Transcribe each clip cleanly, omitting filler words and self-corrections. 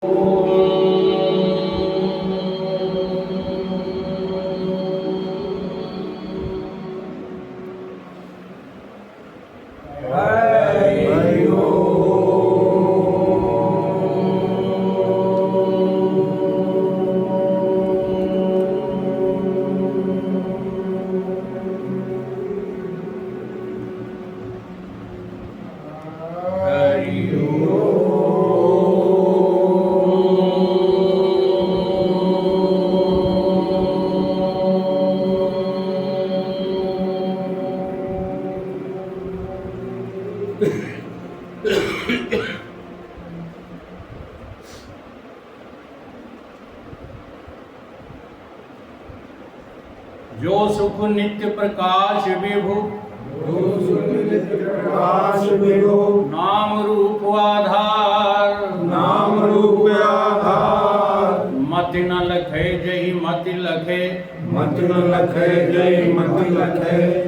जो सुख नित्य प्रकाश विभु नाम रूप आधार मति न लखे जही मति लखे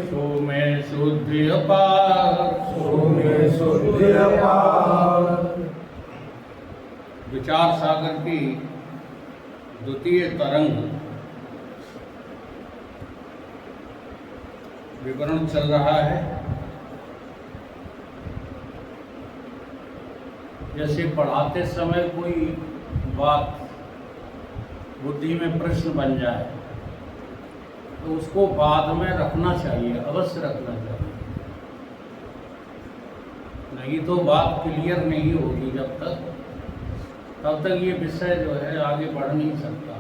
सो में शुद्धि अपार विचार सागर की द्वितीय तरंग विवरण चल रहा है। जैसे पढ़ाते समय कोई बात बुद्धि में प्रश्न बन जाए तो उसको बाद में रखना चाहिए, अवश्य रखना चाहिए, नहीं तो बात क्लियर नहीं होगी तब तक ये विषय जो है आगे बढ़ नहीं सकता।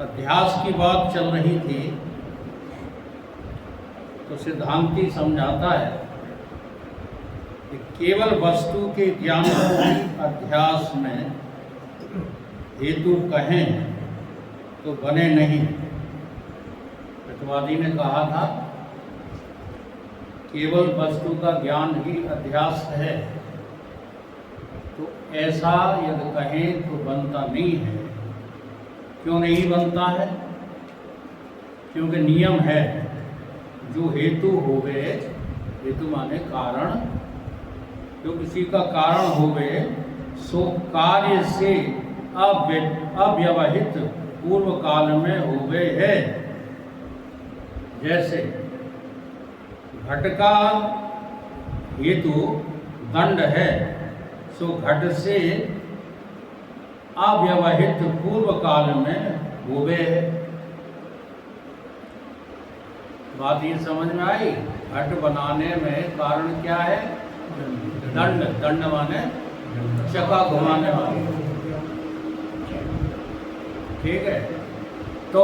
अध्यास की बात चल रही थी तो सिद्धांती समझाता है कि केवल वस्तु के ज्ञान को ही अध्यास में हेतु कहें तो बने नहीं। प्रतिवादी ने कहा था केवल वस्तु का ज्ञान ही अध्यास है, तो ऐसा यदि कहें तो बनता नहीं है। क्यों नहीं बनता है? क्योंकि नियम है जो हेतु होवे, हेतु माने कारण, जो किसी का कारण होवे सो कार्य से अव्यवहित पूर्व काल में होवे है। जैसे घट का हेतु दंड है, सो घट से अव्यवहित पूर्व काल में होवे है। बात ये समझ में आई? घट बनाने में कारण क्या है? दंड। दंड माने चक्का घुमाने वाली, ठीक है। तो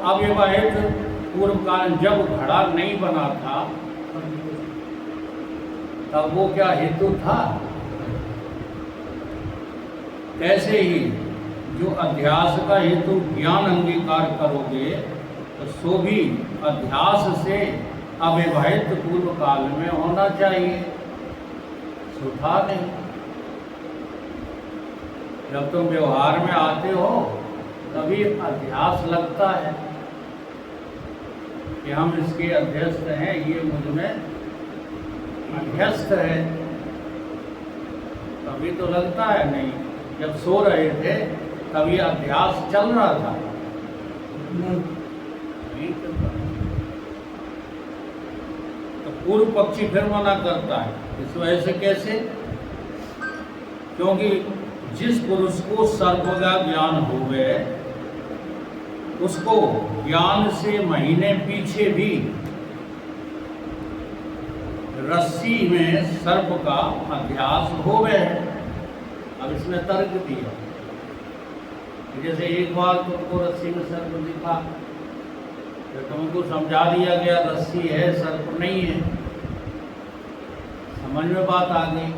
अव्यवहित पूर्व काल, जब घड़ा नहीं बना था तब वो क्या हेतु था? ऐसे ही जो अध्यास का हेतु ज्ञान अंगीकार करोगे तो सो भी अध्यास से अविवाहित पूर्व काल में होना चाहिए, सुधा नहीं। जब तुम व्यवहार में आते हो तभी अध्यास लगता है कि हम इसके अध्यस्त हैं, ये मुझ में अध्यस्त है, तभी तो लगता है। नहीं, जब सो रहे थे तभी अभ्यास चल रहा था, नहीं चलता। तो पूर्व पक्षी फिर मना करता है, इस वजह से कैसे? क्योंकि जिस पुरुष को सर्प का ज्ञान हो गए उसको ज्ञान से महीने पीछे भी रस्सी में सर्प का अभ्यास हो गए। अब इसमें तर्क दिया, जैसे एक बार तुमको रस्सी में सर्प दिखा तो तुमको समझा दिया गया रस्सी है, सर्प नहीं है, समझ में बात आ गई।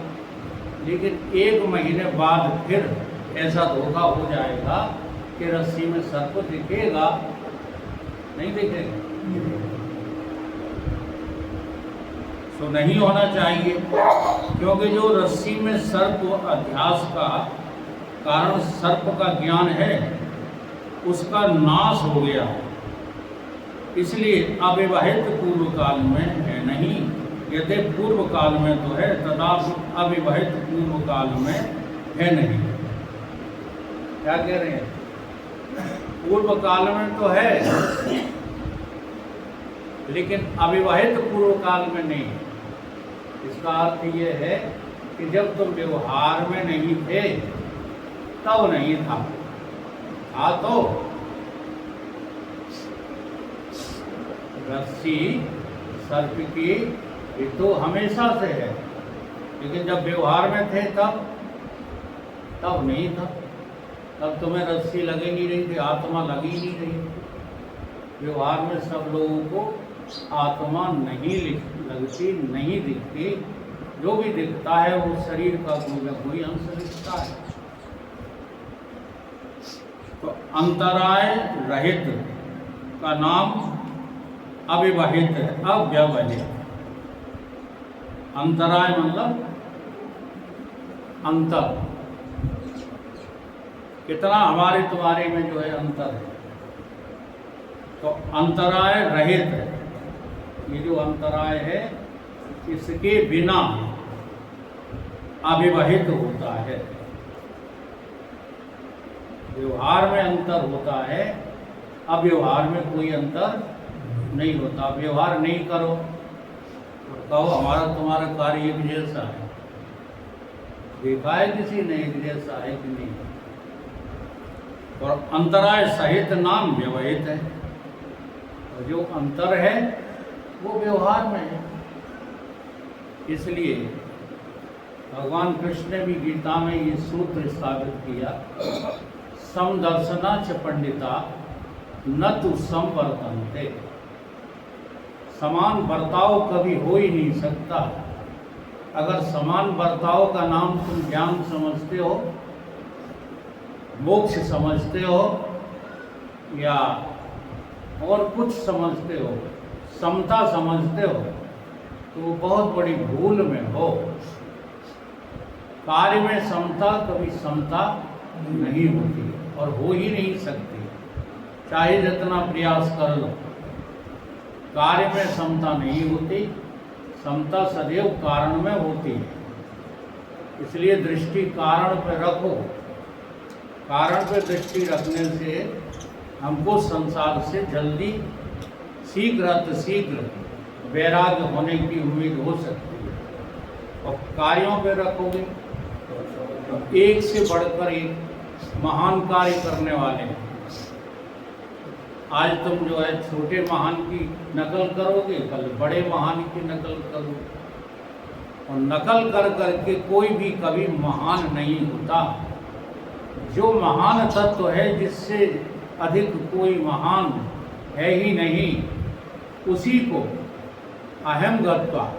लेकिन एक महीने बाद फिर ऐसा धोखा हो जाएगा कि रस्सी में सर्प दिखेगा, नहीं दिखेगा, तो नहीं होना चाहिए। क्योंकि जो रस्सी में सर्प अध्यास का कारण सर्प का ज्ञान है उसका नाश हो गया, इसलिए अविवाहित पूर्व काल में है नहीं। यदि पूर्व काल में तो है, तथा अविवाहित पूर्व काल में है नहीं। क्या कह रहे हैं? पूर्व काल में तो है, लेकिन अविवाहित पूर्व काल में नहीं। इसका अर्थ ये है कि जब तुम व्यवहार में नहीं थे तब नहीं था, तो रस्सी सर्प की ये तो हमेशा से है, लेकिन जब व्यवहार में थे तब नहीं था। तब तुम्हें रस्सी लगेगी नहीं थी, आत्मा लगी नहीं रही। व्यवहार में सब लोगों को आत्मा नहीं लगती, नहीं दिखती। जो भी दिखता है वो शरीर का कोई न कोई अंश दिखता है। तो अंतराय रहित का नाम अविवाहित है, अव्यवहित। अंतराय मतलब अंतर। कितना हमारे तुम्हारे में जो है अंतर है। तो अंतराय रहित है। ये जो अंतराय है इसके बिना अविवाहित होता है। व्यवहार में अंतर होता है, अव्यवहार में कोई अंतर नहीं होता। व्यवहार नहीं करो और कहो हमारा तुम्हारा कार्य एक जैसा है। देखा है किसी ने एक जैसा है कि नहीं? और अंतराय सहित नाम व्यवहित है। और जो अंतर है वो व्यवहार में है। इसलिए भगवान कृष्ण ने भी गीता में ये सूत्र स्थापित किया, समदर्शना च पंडिता न तु समवर्तन्ते। समान बर्ताव कभी हो ही नहीं सकता। अगर समान बर्ताव का नाम तुम ज्ञान समझते हो, मोक्ष समझते हो या और कुछ समझते हो, समता समझते हो, तो वो बहुत बड़ी भूल में हो। कार्य में समता कभी समता नहीं होती और हो ही नहीं सकती, चाहे जितना प्रयास कर लो। कार्य में समता नहीं होती, समता सदैव कारण में होती है। इसलिए दृष्टि कारण पर रखो। कारण पर दृष्टि रखने से हमको संसार से जल्दी शीघ्र वैराग्य होने की उम्मीद हो सकती है। और कार्यों पे रखोगे तो एक से बढ़कर एक महान कार्य करने वाले हैं। आज तुम जो है छोटे महान की नकल करोगे, कल बड़े महान की नकल करोगे। और नकल कर करके कोई भी कभी महान नहीं होता। जो महान तत्व है, जिससे अधिक कोई महान है ही नहीं, उसी को अहम गत्वा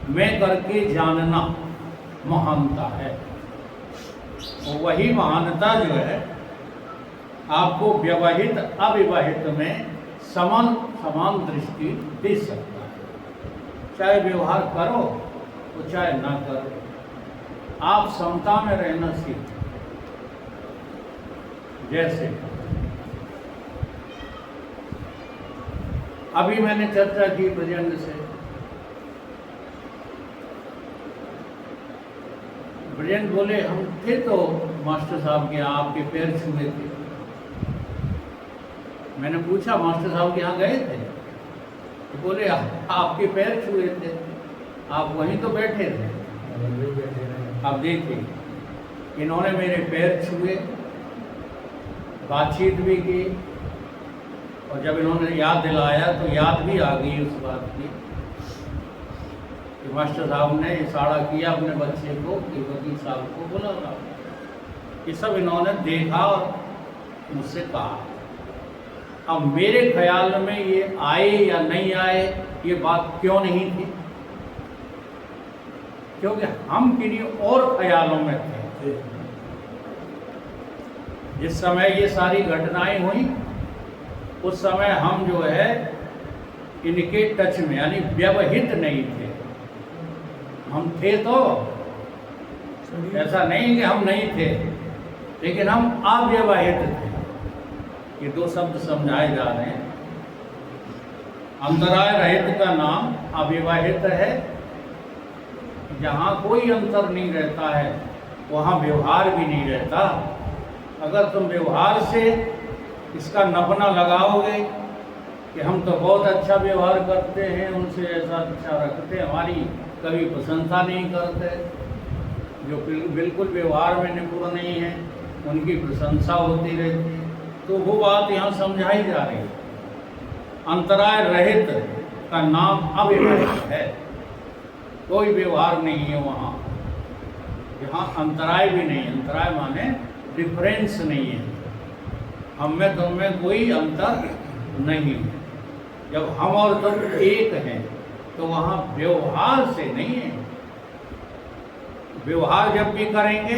मैं करके जानना महानता है। और वही महानता जो है आपको व्यवहित अविवाहित में समान दृष्टि दे सकता है। चाहे व्यवहार करो और चाहे ना करो, आप समता में रहना सीखो। जैसे अभी मैंने चर्चा की ब्रजेंद्र से। ब्रजेंद्र बोले हम थे तो मास्टर साहब के यहाँ, आपके पैर छुए थे। मैंने पूछा मास्टर साहब के यहाँ गए थे? तो बोले आपके पैर छुए थे, आप वहीं तो बैठे थे। आप देखिए, इन्होंने मेरे पैर छुए, बातचीत भी की, और जब इन्होंने याद दिलाया तो याद भी आ गई उस बात की कि मास्टर साहब ने इशारा किया अपने बच्चे को कि वकील साहब को बुला रहा। ये सब इन्होंने देखा और मुझसे कहा। अब मेरे ख्याल में ये आए या नहीं आए, ये बात क्यों नहीं थी? क्योंकि हम किन्हीं और ख्यालों में थे। जिस समय ये सारी घटनाएं हुई, उस समय हम जो है इनके टच में, यानी व्यवहित नहीं थे। हम थे तो, ऐसा नहीं कि हम नहीं थे, लेकिन हम अव्यवहित थे। ये दो शब्द समझाए जा रहे हैं। अंतराय रहित का नाम अविवाहित है। जहाँ कोई अंतर नहीं रहता है वहाँ व्यवहार भी नहीं रहता। अगर तुम व्यवहार से इसका नपना लगाओगे कि हम तो बहुत अच्छा व्यवहार करते हैं, उनसे ऐसा अच्छा रखते, हमारी कभी प्रशंसा नहीं करते, जो बिल्कुल व्यवहार में निपुण नहीं है उनकी प्रशंसा होती रहती है, तो वो बात यहाँ समझाई जा रही है। अंतराय रहित का नाम अविवाहित है। कोई व्यवहार नहीं है वहाँ, जहाँ अंतराय भी नहीं। अंतराय माने डिफरेंस नहीं है, हम में तुम में कोई अंतर नहीं है। जब हम और तुम एक हैं तो वहाँ व्यवहार से नहीं है। व्यवहार जब भी करेंगे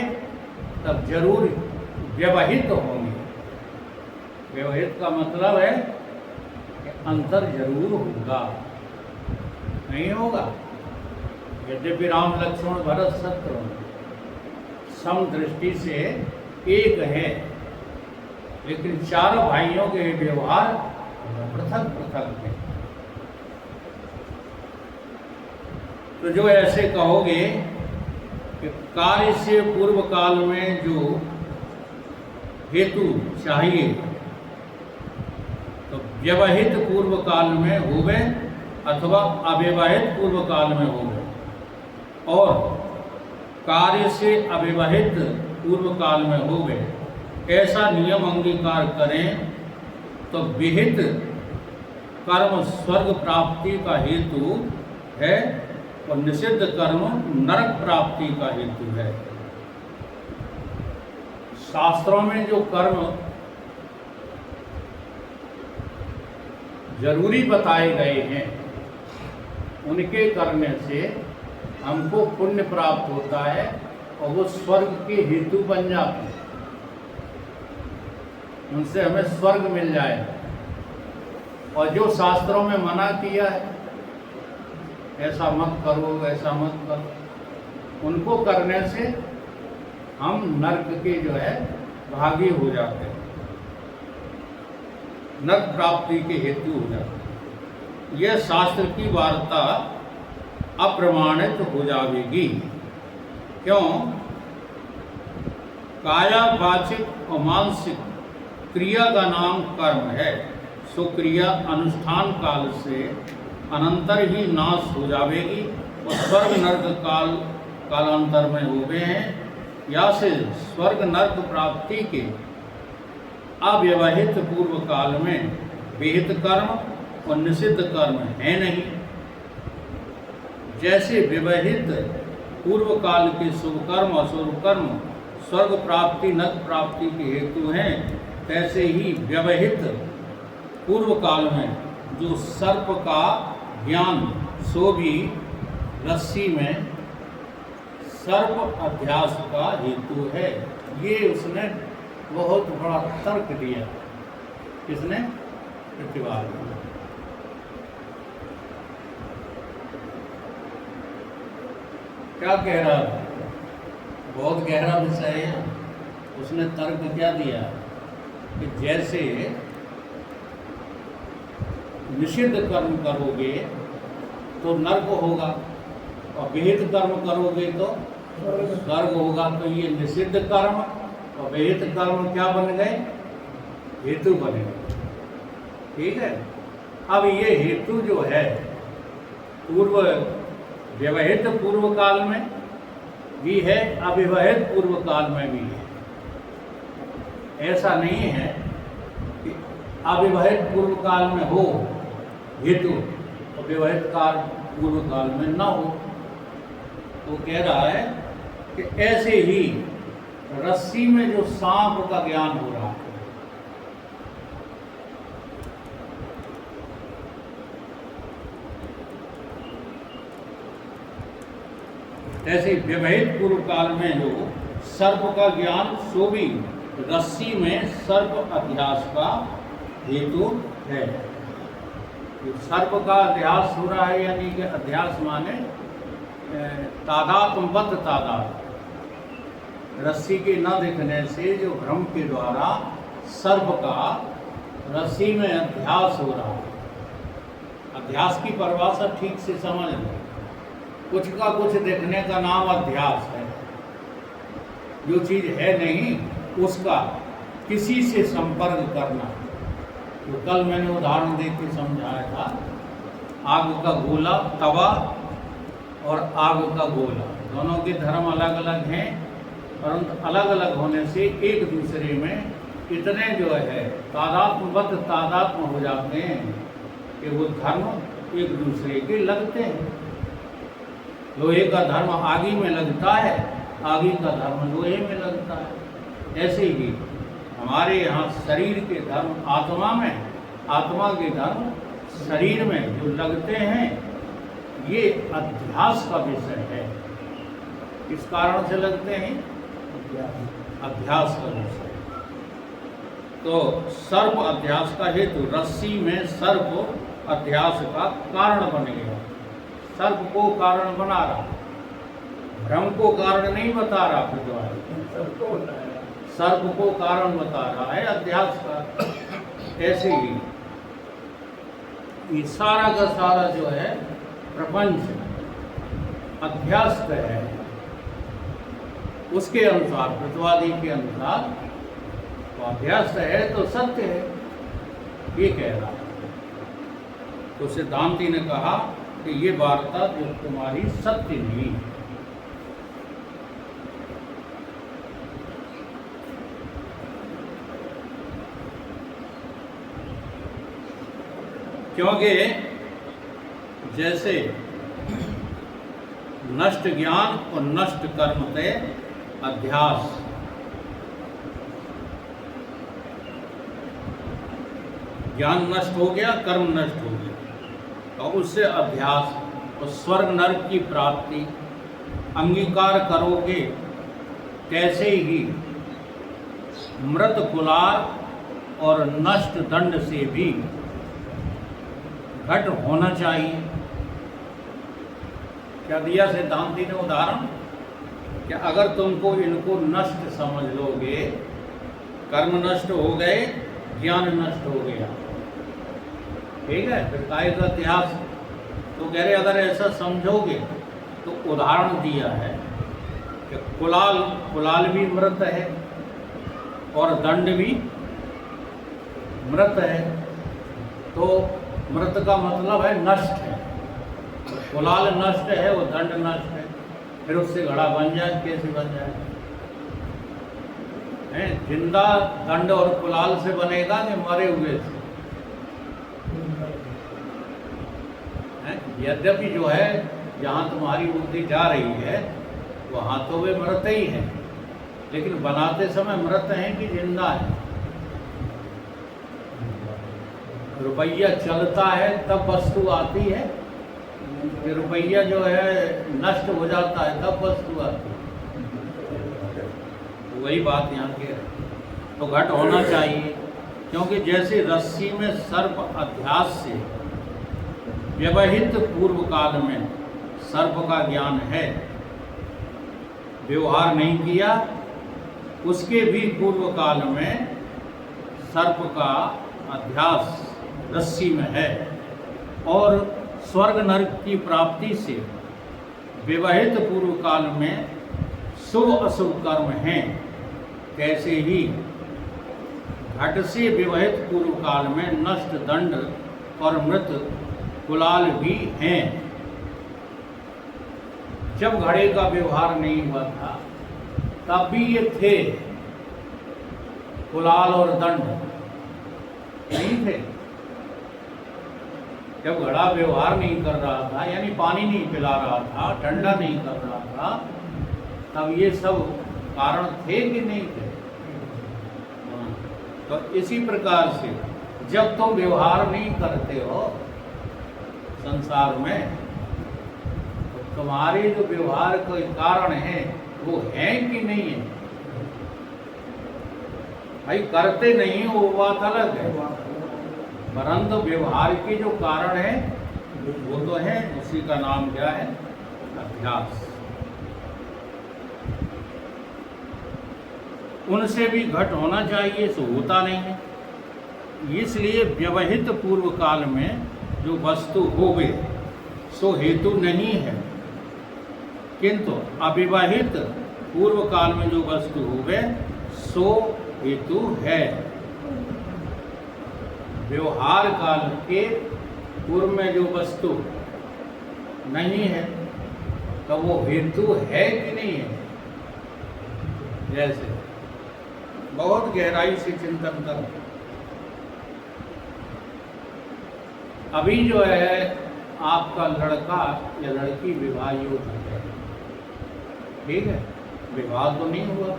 तब जरूर व्यवहित होंगे। व्यवहित का मतलब है कि अंतर जरूर होगा, नहीं होगा। यद्यपि राम लक्ष्मण भरत शत्रुघ्न सम दृष्टि से एक है, लेकिन चारों भाइयों के व्यवहार पृथक पृथक है। तो जो ऐसे कहोगे कि कार्य से पूर्व काल में जो हेतु चाहिए तो व्यवहित पूर्व काल में होवे अथवा अविवाहित पूर्व काल में होवे, और कार्य से अविवाहित पूर्व काल में होवे, ऐसा नियम अंगीकार करें तो विहित कर्म स्वर्ग प्राप्ति का हेतु है और निषिद्ध कर्म नरक प्राप्ति का हेतु है। शास्त्रों में जो कर्म जरूरी बताए गए हैं उनके करने से हमको पुण्य प्राप्त होता है और वो स्वर्ग के हेतु बन जाते हैं, उनसे हमें स्वर्ग मिल जाए। और जो शास्त्रों में मना किया है, ऐसा मत करो ऐसा मत करो, उनको करने से हम नरक के जो है भागी हो जाते हैं, नरक प्राप्ति के हेतु हो जाते हैं। यह शास्त्र की वार्ता अप्रमाणित हो जाएगी। क्यों? काया वाचिक और मानसिक क्रिया का नाम कर्म है, सो क्रिया अनुष्ठान काल से अनंतर ही नाश हो जाएगी और स्वर्ग नर्क कालांतर में होवे हैं, या से स्वर्ग नर्क प्राप्ति के अव्यवहित पूर्व काल में विहित कर्म और निषिद्ध कर्म है नहीं। जैसे विवाहित पूर्व काल के शुभ कर्म और शुभ कर्म स्वर्ग प्राप्ति नरक प्राप्ति के हेतु हैं, तैसे ही व्यवहित पूर्व काल में जो सर्प का ज्ञान सो भी रस्सी में सर्प अध्यास का हेतु है। ये उसने बहुत बड़ा तर्क दिया। किसने? प्रतिवाद। क्या कह रहा है? बहुत गहरा विषय है। उसने तर्क क्या दिया कि जैसे निषिद्ध कर्म करोगे तो नरक होगा और विहित कर्म करोगे तो स्वर्ग होगा। तो ये निषिद्ध कर्म और विहित कर्म क्या बन गए? हेतु बने गए। ठीक है। अब ये हेतु जो है पूर्व विवाहित पूर्व काल में भी है, अविवाहित पूर्व काल में भी है। ऐसा नहीं है कि अविवाहित पूर्व काल में हो हेतु और विवाहित काल पूर्व काल में न हो। तो कह रहा है कि ऐसे ही रस्सी में जो सांप का ज्ञान हो रहा है, ऐसे विवाहित पूर्व काल में जो सर्प का ज्ञान सो भी रस्सी में सर्प अध्यास का हेतु है। सर्प का अध्यास हो रहा है, यानी कि अध्यास माने तादात्मबद्ध तादात, रस्सी के न दिखने से जो भ्रम के द्वारा सर्प का रस्सी में अध्यास हो रहा है। अध्यास की परिभाषा ठीक से समझ लो। कुछ का कुछ देखने का नाम अध्यास है। जो चीज़ है नहीं उसका किसी से संपर्क करना। तो कल मैंने उदाहरण दे के समझाया था, आग का गोला, तवा और आग का गोला, दोनों के धर्म अलग अलग हैं, परंतु अलग अलग होने से एक दूसरे में इतने जो है तादात्म्य हो जाते हैं कि वो धर्म एक दूसरे के लगते हैं। लोहे का धर्म आगी में लगता है, आगी का धर्म लोहे में लगता है। ऐसे ही हमारे यहाँ शरीर के धर्म आत्मा में, आत्मा के धर्म शरीर में जो लगते हैं, ये अध्यास का विषय है। किस कारण से लगते हैं? अध्यास का विषय। तो सर्प अध्यास का हेतु, रस्सी में सर्प अध्यास का कारण बन गया। सर्प को कारण बना रहा, भ्रम को कारण नहीं बता रहा। फिर सर्प को कारण बता रहा है अध्यास का। ऐसे ही ये सारा का सारा जो है प्रपंच अध्यास है। उसके अनुसार, प्रतिवादी के अनुसार तो अध्यास है तो सत्य है, ये कह रहा है। तो सिद्धांती ने कहा कि ये वार्ता जो तुम्हारी सत्य नहीं है। क्योंकि जैसे नष्ट ज्ञान और नष्ट कर्म थे अध्यास, ज्ञान नष्ट हो गया, कर्म नष्ट हो गया, और उससे अध्यास और स्वर्ग नरक की प्राप्ति अंगीकार करोगे। कैसे ही मृत कुलार और नष्ट दंड से भी घट होना चाहिए। क्या दिया सिद्धांती ने उदाहरण कि अगर तुमको इनको नष्ट समझ लोगे, कर्म नष्ट हो गए, ज्ञान नष्ट हो गया, ठीक है, फिर काय का इतिहास। तो कह रहे अगर ऐसा समझोगे तो उदाहरण दिया है कि कुलाल भी मृत है और दंड भी मृत है। तो मृत का मतलब है नष्ट है। कुलाल नष्ट है, वो दंड नष्ट है, फिर उससे घड़ा बन जाए, कैसे बन जाए? जिंदा दंड और कुलाल से बनेगा कि मरे हुए से? यद्यपि जो है जहाँ तुम्हारी बुद्धि जा रही है वहाँ तो वे मृत ही हैं, लेकिन बनाते समय मृत हैं कि जिंदा है? रुपया चलता है तब वस्तु आती है, रुपया जो है नष्ट हो जाता है तब वस्तु आती है। वही बात यहाँ की है। तो घट होना चाहिए, क्योंकि जैसे रस्सी में सर्प अध्यास से व्यवहित पूर्व काल में सर्प का ज्ञान है, व्यवहार नहीं किया, उसके भी पूर्व काल में सर्प का अध्यास रस्सी में है, और स्वर्ग नरक की प्राप्ति से विवाहित पूर्व काल में शुभ अशुभ कर्म हैं। कैसे ही घट से विवाहित पूर्व काल में नष्ट दंड और मृत कुलाल भी हैं। जब घड़े का व्यवहार नहीं हुआ था तब भी ये थे, कुलाल और दंड नहीं थे। जब घड़ा व्यवहार नहीं कर रहा था, यानी पानी नहीं पिला रहा था, ठंडा नहीं कर रहा था, तब ये सब कारण थे कि नहीं थे? तो इसी प्रकार से जब तुम व्यवहार नहीं करते हो संसार में, तो तुम्हारे जो व्यवहार के कारण है वो है कि नहीं है? भाई करते नहीं हो वो बात अलग है, परंतु व्यवहार के जो कारण है वो तो है, उसी का नाम क्या है? अध्यास। उनसे भी घट होना चाहिए, सो होता नहीं है। इसलिए व्यवहित पूर्व काल में जो वस्तु होवे सो हेतु नहीं है, किंतु अविवाहित पूर्व काल में जो वस्तु होवे सो हेतु है। व्यवहार काल के पूर्व में जो वस्तु नहीं है तो वो हेतु है कि नहीं है। जैसे बहुत गहराई से चिंतन करो। अभी जो है आपका लड़का या लड़की विवाह योग्य है, ठीक है, विवाह तो नहीं हुआ,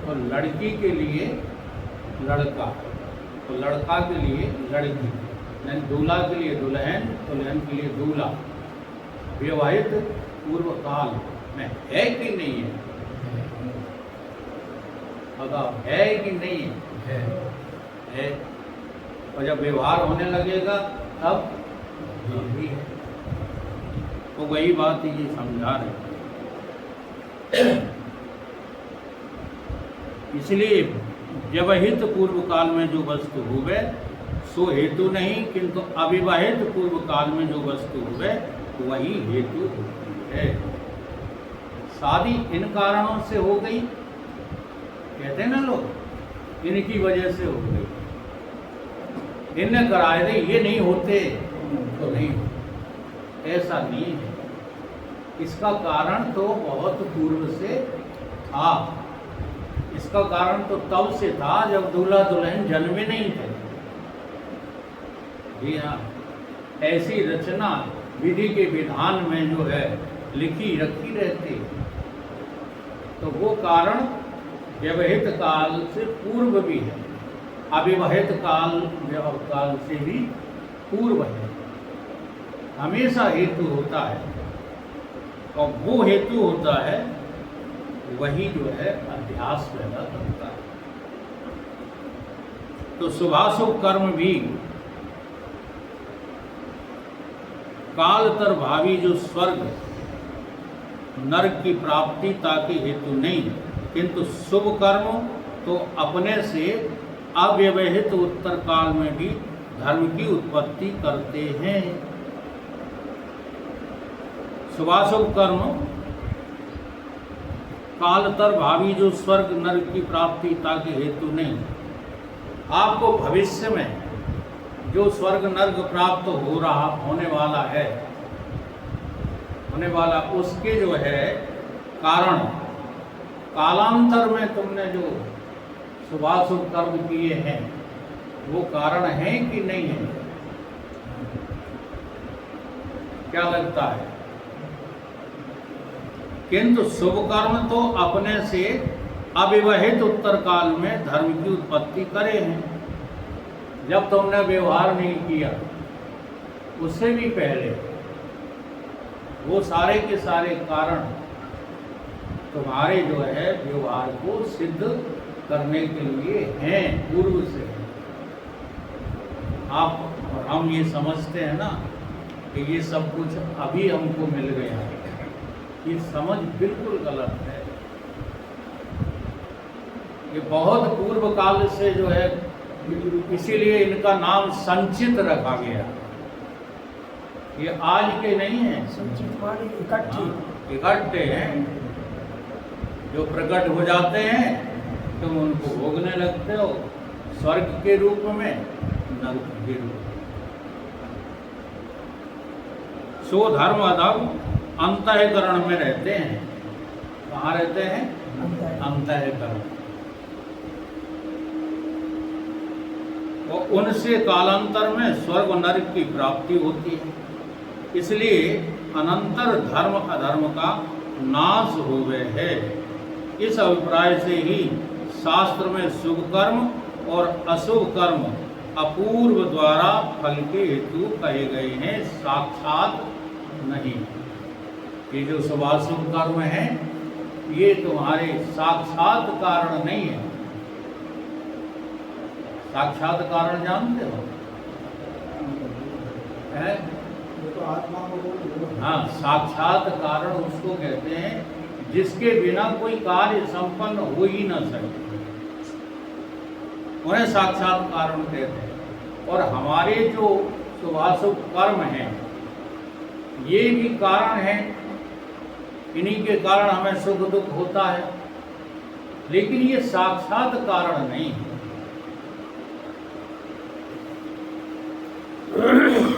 तो लड़की के लिए लड़का, तो लड़का के लिए लड़की, यानी दूल्हा के लिए दुल्हन, दुल्हन के लिए दूल्हा। विवाहित पूर्व काल में है कि नहीं है? बताओ, है कि नहीं है? है। और जब व्यवहार होने लगेगा तब भी है। तो वही बात ये समझा रहे। इसलिए व्यवहित पूर्व काल में जो वस्तु हुए सो हेतु नहीं, किंतु अविवाहित पूर्व काल में जो वस्तु हुए वही हेतु होती है। शादी इन कारणों से हो गई, कहते हैं ना लोग, इनकी वजह से हो गई, इनने कराए थे, ये नहीं होते तो नहीं, ऐसा नहीं है। इसका कारण तो बहुत पूर्व से था। इसका कारण तो तब से था जब दूल्हा दुल्हन जन्मे नहीं थे। जी हाँ, ऐसी रचना विधि के विधान में जो है लिखी रखी रहती, तो वो कारण व्यवहित काल से पूर्व भी है, अविवाहित काल से भी पूर्व है। हमेशा हेतु होता है, और वो हेतु होता है वही जो है अध्यास पैदा करता है। तो शुभाशुभ कर्म भी कालतर भावी जो स्वर्ग नरक की प्राप्ति ताकि हेतु नहीं, किंतु शुभ कर्म तो अपने से अव्यवहित उत्तर काल में भी धर्म की उत्पत्ति करते हैं। शुभाशुभ कर्म कालतर भावी जो स्वर्ग नरक की प्राप्ति ताकि हेतु नहीं। आपको भविष्य में जो स्वर्ग नरक प्राप्त होने वाला उसके जो है कारण कालांतर में तुमने जो शुभाशुभ कर्म किए हैं वो कारण है कि नहीं है? क्या लगता है? किंतु शुभ कर्म तो अपने से अविवाहित उत्तर काल में धर्म की उत्पत्ति करे हैं। जब तुमने व्यवहार नहीं किया उससे भी पहले वो सारे के सारे कारण तुम्हारे जो है व्यवहार को सिद्ध करने के लिए हैं, पूर्व से। आप और हम ये समझते हैं ना कि ये सब कुछ अभी हमको मिल गया है, ये समझ बिल्कुल गलत है। ये बहुत पूर्व काल से जो है, इसीलिए इनका नाम संचित रखा गया। ये आज के नहीं है, संचित इकट्ठे हैं, जो प्रकट हो जाते हैं तुम उनको भोगने लगते हो, स्वर्ग के रूप में, नरक के रूप में। सो धर्म अधर्म अंतःकरण में रहते हैं। कहाँ रहते हैं? अंतःकरण। और उनसे कालांतर में स्वर्ग नरक की प्राप्ति होती है। इसलिए अनंतर धर्म अधर्म का नाश हो गए है। इस अभिप्राय से ही शास्त्र में शुभ कर्म और अशुभ कर्म अपूर्व द्वारा फल के हेतु कहे गए हैं, साक्षात नहीं। ये जो शुभाशुभ कर्म है ये तुम्हारे साक्षात कारण नहीं है। साक्षात कारण जानते हो? है? हाँ, साक्षात कारण उसको कहते हैं जिसके बिना कोई कार्य संपन्न हो ही न सके, उन्हें साक्षात कारण कहते हैं। और हमारे जो शुभाशुभ कर्म हैं ये भी कारण हैं, इन्हीं के कारण हमें सुख दुख होता है, लेकिन ये साक्षात कारण नहीं है।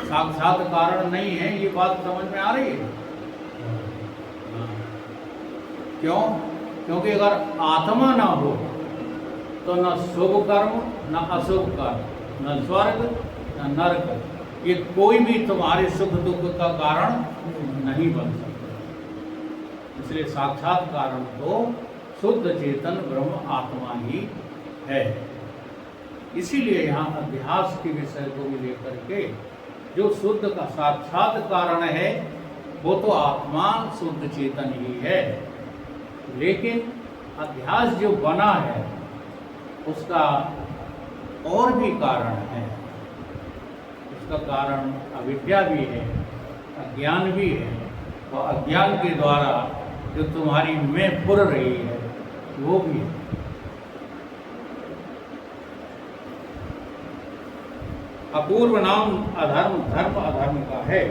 साक्षात कारण नहीं है, ये बात समझ में आ रही है? क्यों? क्योंकि अगर आत्मा ना हो तो न शुभ कर्म न अशुभ कर्म, न स्वर्ग न नरक, ये कोई भी तुम्हारे सुख दुख का कारण नहीं बन सकता। इसलिए साक्षात कारण तो शुद्ध चेतन ब्रह्म आत्मा ही है। इसीलिए यहाँ अध्यास के विषय को भी लेकर के जो शुद्ध का साक्षात कारण है वो तो आत्मा शुद्ध चेतन ही है, लेकिन अध्यास जो बना है उसका और भी कारण है। उसका कारण अविद्या भी है, अज्ञान भी है, और अज्ञान के द्वारा जो तुम्हारी मैं पुर रही है वो भी है। अपूर्व नाम अधर्म धर्म अधर्म का है।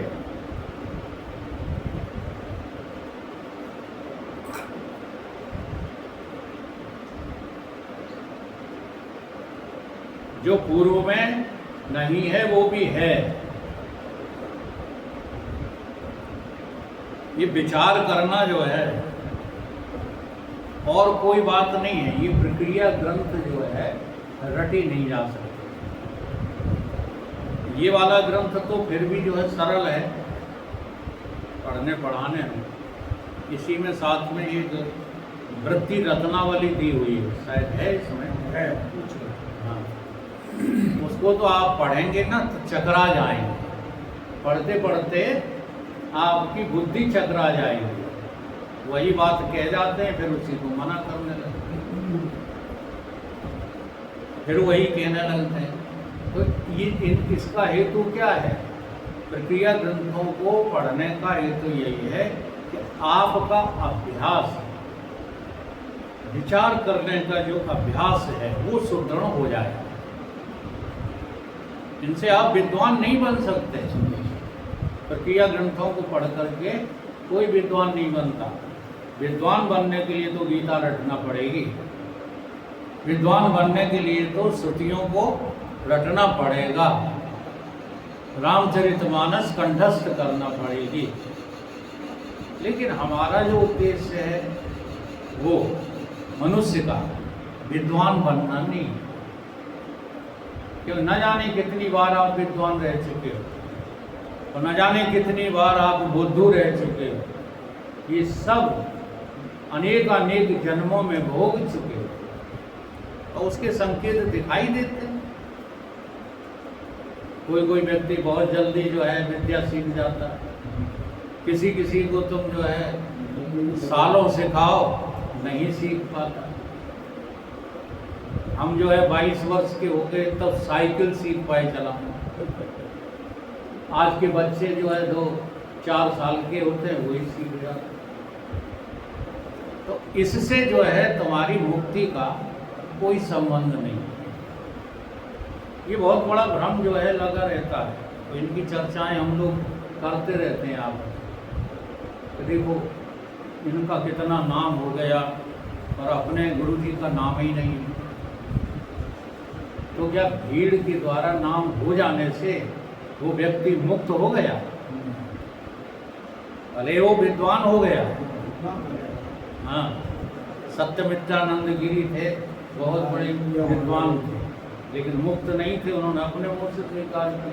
जो पूर्व में नहीं है वो भी है। ये विचार करना जो है और कोई बात नहीं है, ये प्रक्रिया ग्रंथ जो है रटी नहीं जा सकती। ये वाला ग्रंथ तो फिर भी जो है सरल है पढ़ने पढ़ाने में। इसी में साथ में एक वृत्ति रत्नावली दी हुई है, शायद है इसमें, है कुछ। हाँ, उसको तो आप पढ़ेंगे ना तो चकरा जाएंगे, पढ़ते पढ़ते आपकी बुद्धि चकरा जाएगी। वही बात कह जाते हैं, फिर उसी को मना करने लगते हैं, फिर वही कहने लगते हैं। तो ये इसका हेतु क्या है? प्रक्रिया ग्रंथों को पढ़ने का हेतु यही है कि आपका अभ्यास, विचार करने का जो अभ्यास है वो सुदृढ़ हो जाए। इनसे आप विद्वान नहीं बन सकते। प्रक्रिया ग्रंथों को पढ़ करके कोई विद्वान नहीं बनता। विद्वान बनने के लिए तो गीता रटना पड़ेगी, विद्वान बनने के लिए तो श्रुतियों को रटना पड़ेगा, रामचरितमानस कंठस्थ करना पड़ेगी। लेकिन हमारा जो उद्देश्य है वो मनुष्य का विद्वान बनना नहीं। क्यों? न जाने कितनी बार आप विद्वान रह चुके हो और न जाने कितनी बार आप बुद्धू रह चुके हो। ये सब अनेक जन्मों में भोग चुके हो और उसके संकेत दिखाई देते हैं। कोई व्यक्ति बहुत जल्दी जो है विद्या सीख जाता है, किसी को तुम जो है सालों सिखाओ नहीं सीख पाता। हम जो है 22 वर्ष के हो गए तब साइकिल सीख पाए चलाना। आज के बच्चे जो है 2-4 साल के होते हैं वही सीख जाते। तो इससे जो है तुम्हारी मुक्ति का कोई संबंध नहीं। ये बहुत बड़ा भ्रम जो है लगा रहता है। तो इनकी चर्चाएं हम लोग करते रहते हैं। आप तो देखो इनका कितना नाम हो गया और अपने गुरु जी का नाम ही नहीं। तो क्या भीड़ के द्वारा नाम हो जाने से वो व्यक्ति मुक्त हो गया? भले वो विद्वान हो गया। हाँ, सत्यमित्रानंद गिरी थे, बहुत बड़े विद्वान थे, लेकिन मुक्त नहीं थे। उन्होंने अपने मुख से स्वीकार किया।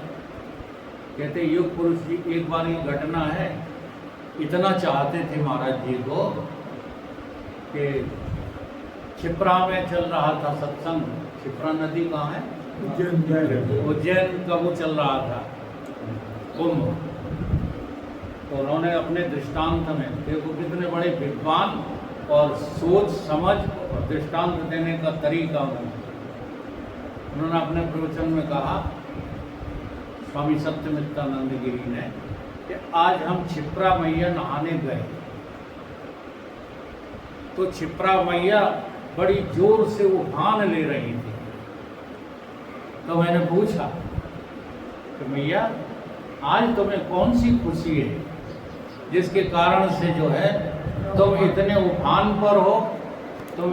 कहते युग पुरुष जी, एक बार ये घटना है, इतना चाहते थे महाराज जी को कि क्षिप्रा में चल रहा था सत्संग। क्षिप्रा नदी कहाँ है? उज्जैन का वो चल रहा था कुंभ। तो उन्होंने अपने दृष्टांत में, देखो कितने बड़े विद्वान और सोच समझ और दृष्टांत देने का तरीका उन्होंने अपने प्रवचन में कहा, स्वामी सत्यमित्रानंद गिरी ने, कि आज हम क्षिप्रा मैया नहाने गए तो क्षिप्रा मैया बड़ी जोर से उफान ले रही थी। तो मैंने पूछा कि मैया आज तुम्हें कौन सी खुशी है जिसके कारण से जो है तुम इतने उफान पर हो